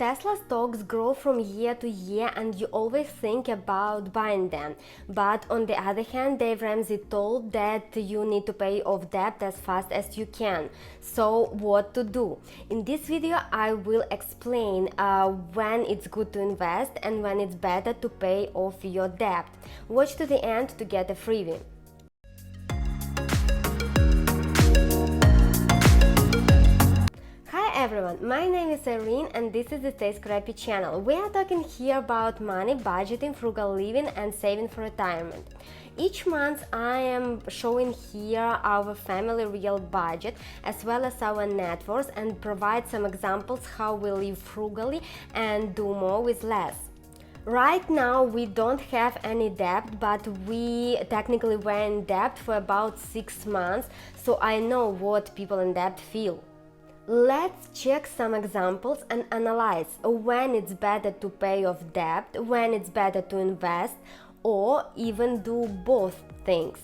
Tesla stocks grow from year to year and you always think about buying them. But on the other hand, Dave Ramsey told that you need to pay off debt as fast as you can. So what to do? In this video, I will explain when it's good to invest and when it's better to pay off your debt. Watch to the end to get a freebie. Hi everyone, my name is Irene and this is the Scrappy channel. We are talking here about money, budgeting, frugal living and saving for retirement. Each month I am showing here our family real budget as well as our net worth and provide some examples how we live frugally and do more with less. Right now we don't have any debt, but we technically were in debt for about 6 months, so I know what people in debt feel. Let's check some examples and analyze when it's better to pay off debt, when it's better to invest, or even do both things.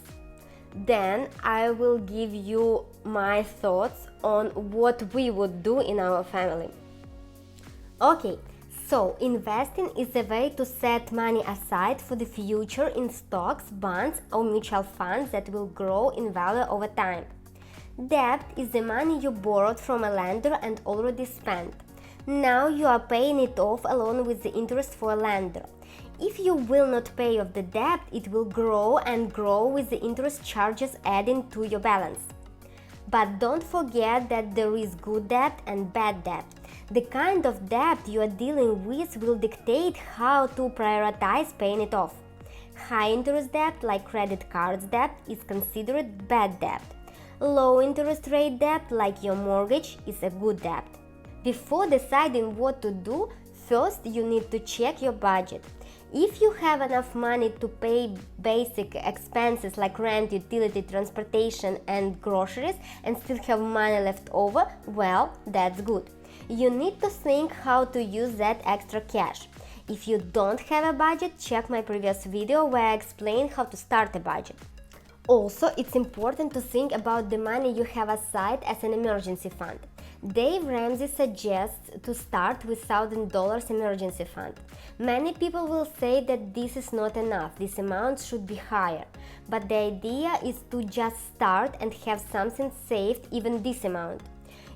Then I will give you my thoughts on what we would do in our family. Okay, so investing is a way to set money aside for the future in stocks, bonds, or mutual funds that will grow in value over time. Debt is the money you borrowed from a lender and already spent. Now you are paying it off along with the interest for a lender. If you will not pay off the debt, it will grow and grow with the interest charges adding to your balance. But don't forget that there is good debt and bad debt. The kind of debt you are dealing with will dictate how to prioritize paying it off. High interest debt, like credit cards debt, is considered bad debt. Low interest rate debt, like your mortgage, is a good debt. Before deciding what to do, first you need to check your budget. If you have enough money to pay basic expenses like rent, utility, transportation and groceries and still have money left over, well, that's good. You need to think how to use that extra cash. If you don't have a budget, check my previous video where I explain how to start a budget. Also, it's important to think about the money you have aside as an emergency fund. Dave Ramsey suggests to start with $1,000 emergency fund. Many people will say that this is not enough, this amount should be higher. But the idea is to just start and have something saved, even this amount.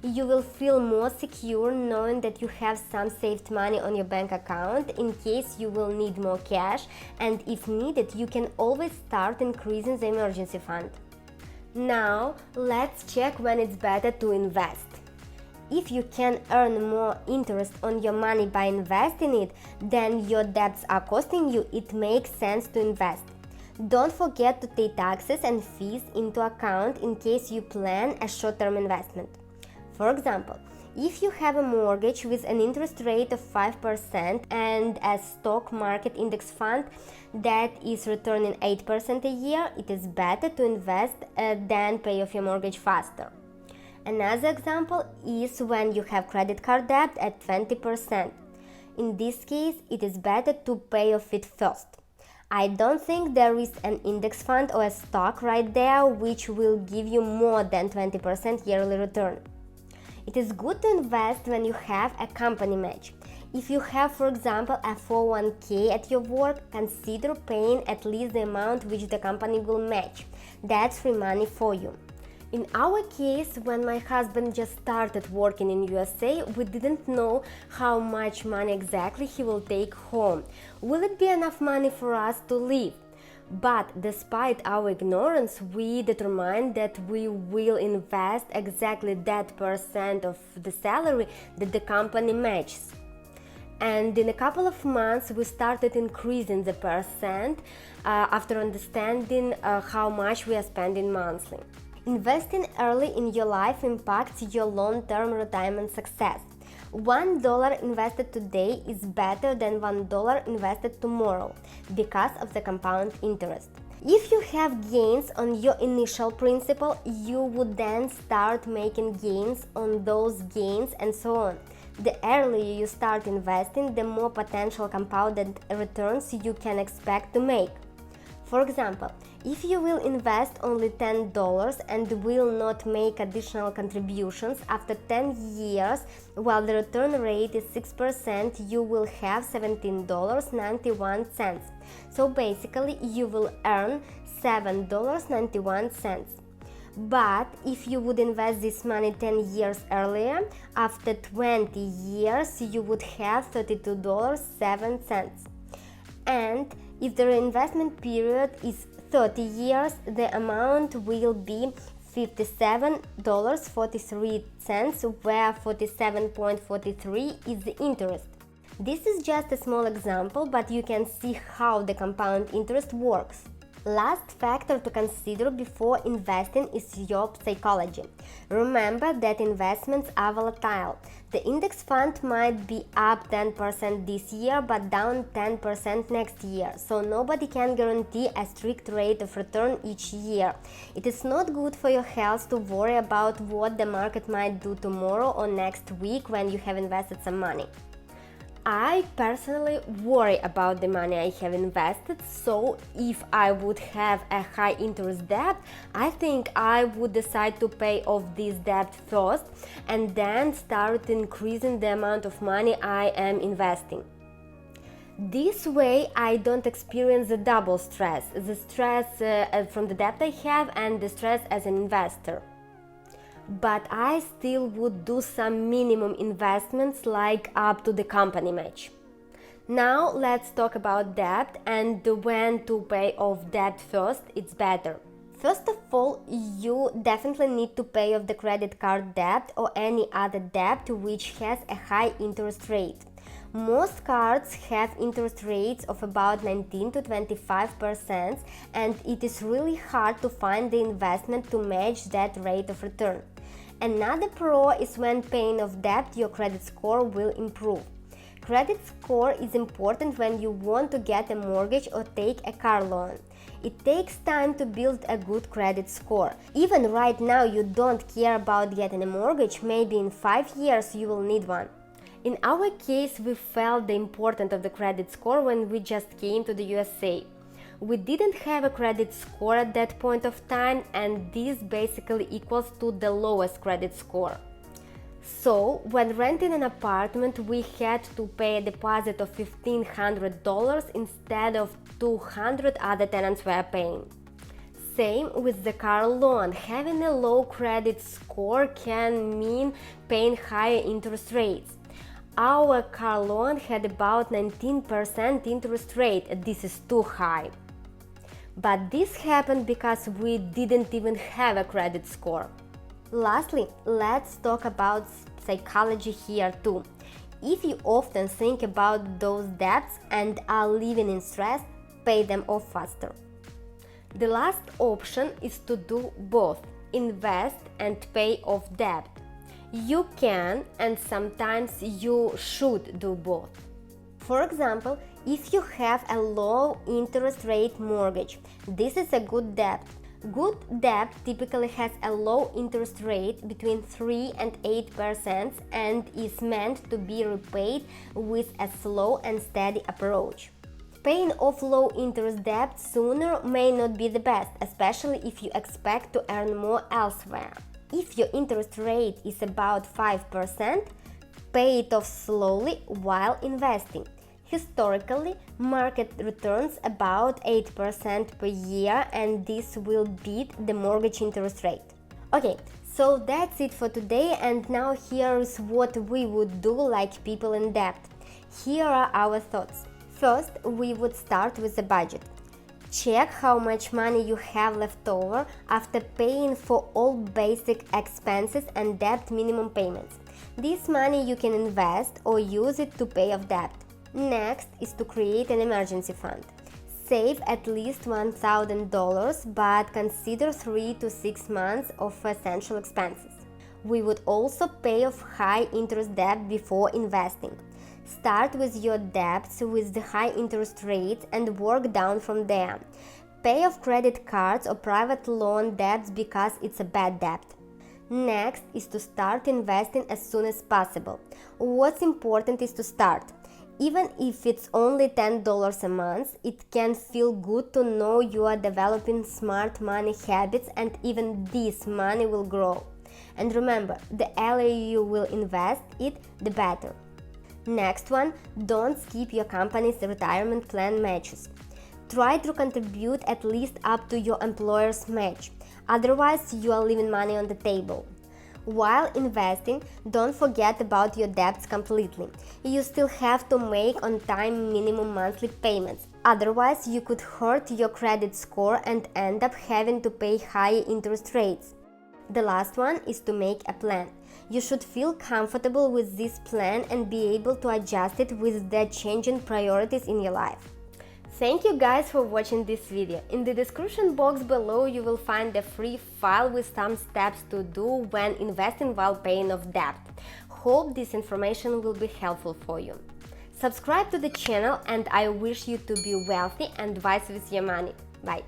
You will feel more secure knowing that you have some saved money on your bank account in case you will need more cash, and if needed, you can always start increasing the emergency fund. Now, let's check when it's better to invest. If you can earn more interest on your money by investing it than your debts are costing you, it makes sense to invest. Don't forget to take taxes and fees into account in case you plan a short-term investment. For example, if you have a mortgage with an interest rate of 5% and a stock market index fund that is returning 8% a year, it is better to invest than pay off your mortgage faster. Another example is when you have credit card debt at 20%. In this case, it is better to pay off it first. I don't think there is an index fund or a stock right there which will give you more than 20% yearly return. It is good to invest when you have a company match. If you have, for example, a 401k at your work, consider paying at least the amount which the company will match. That's free money for you. In our case, when my husband just started working in USA, we didn't know how much money exactly he will take home. Will it be enough money for us to live? But despite our ignorance, we determined that we will invest exactly that percent of the salary that the company matches. And in a couple of months, we started increasing the percent after understanding how much we are spending monthly. Investing early in your life impacts your long-term retirement success. $1 invested today is better than $1 invested tomorrow because of the compound interest. If you have gains on your initial principal, you would then start making gains on those gains and so on. The earlier you start investing, the more potential compounded returns you can expect to make. For example, if you will invest only $10 and will not make additional contributions after 10 years, while the return rate is 6%, you will have $17.91. So basically, you will earn $7.91. But if you would invest this money 10 years earlier, after 20 years, you would have $32.07. And if the investment period is 30 years, the amount will be $57.43, where 47.43 is the interest. This is just a small example, but you can see how the compound interest works. Last factor to consider before investing is your psychology. Remember that investments are volatile. The index fund might be up 10% this year but down 10% next year, so nobody can guarantee a strict rate of return each year. It is not good for your health to worry about what the market might do tomorrow or next week when you have invested some money. I personally worry about the money I have invested, so if I would have a high interest debt, I think I would decide to pay off this debt first and then start increasing the amount of money I am investing. This way I don't experience the double stress, the stress from the debt I have and the stress as an investor. But I still would do some minimum investments, like up to the company match. Now let's talk about debt and when to pay off debt first, it's better. First of all, you definitely need to pay off the credit card debt or any other debt which has a high interest rate. Most cards have interest rates of about 19 to 25%, and it is really hard to find the investment to match that rate of return. Another pro is when paying off debt, your credit score will improve. Credit score is important when you want to get a mortgage or take a car loan. It takes time to build a good credit score. Even right now you don't care about getting a mortgage, maybe in 5 years you will need one. In our case, we felt the importance of the credit score when we just came to the USA. We didn't have a credit score at that point of time, and this basically equals to the lowest credit score. So, when renting an apartment, we had to pay a deposit of $1,500 instead of $200 other tenants were paying. Same with the car loan. Having a low credit score can mean paying higher interest rates. Our car loan had about 19% interest rate. This is too high. But this happened because we didn't even have a credit score. Lastly, let's talk about psychology here too. If you often think about those debts and are living in stress, pay them off faster. The last option is to do both, invest and pay off debt. You can and sometimes you should do both. For example, if you have a low interest rate mortgage, this is a good debt. Good debt typically has a low interest rate between 3 and 8% and is meant to be repaid with a slow and steady approach. Paying off low interest debt sooner may not be the best, especially if you expect to earn more elsewhere. If your interest rate is about 5%, pay it off slowly while investing. Historically, market returns about 8% per year, and this will beat the mortgage interest rate. Okay, so that's it for today, and now here is what we would do like people in debt. Here are our thoughts. First, we would start with a budget. Check how much money you have left over after paying for all basic expenses and debt minimum payments. This money you can invest or use it to pay off debt. Next is to create an emergency fund. Save at least $1,000, but consider 3 to 6 months of essential expenses. We would also pay off high interest debt before investing. Start with your debts with the high interest rates and work down from there. Pay off credit cards or private loan debts because it's a bad debt. Next is to start investing as soon as possible. What's important is to start. even if it's only $10 a month, it can feel good to know you are developing smart money habits, and even this money will grow. And remember, the earlier you will invest it, the better. Next one, don't skip your company's retirement plan matches. Try to contribute at least up to your employer's match, otherwise you are leaving money on the table. While investing, don't forget about your debts completely. You still have to make on-time minimum monthly payments, otherwise you could hurt your credit score and end up having to pay higher interest rates. The last one is to make a plan. You should feel comfortable with this plan and be able to adjust it with the changing priorities in your life. Thank you guys for watching this video. In the description box below you will find a free file with some steps to do when investing while paying off debt. Hope this information will be helpful for you. Subscribe to the channel, and I wish you to be wealthy and wise with your money. Bye!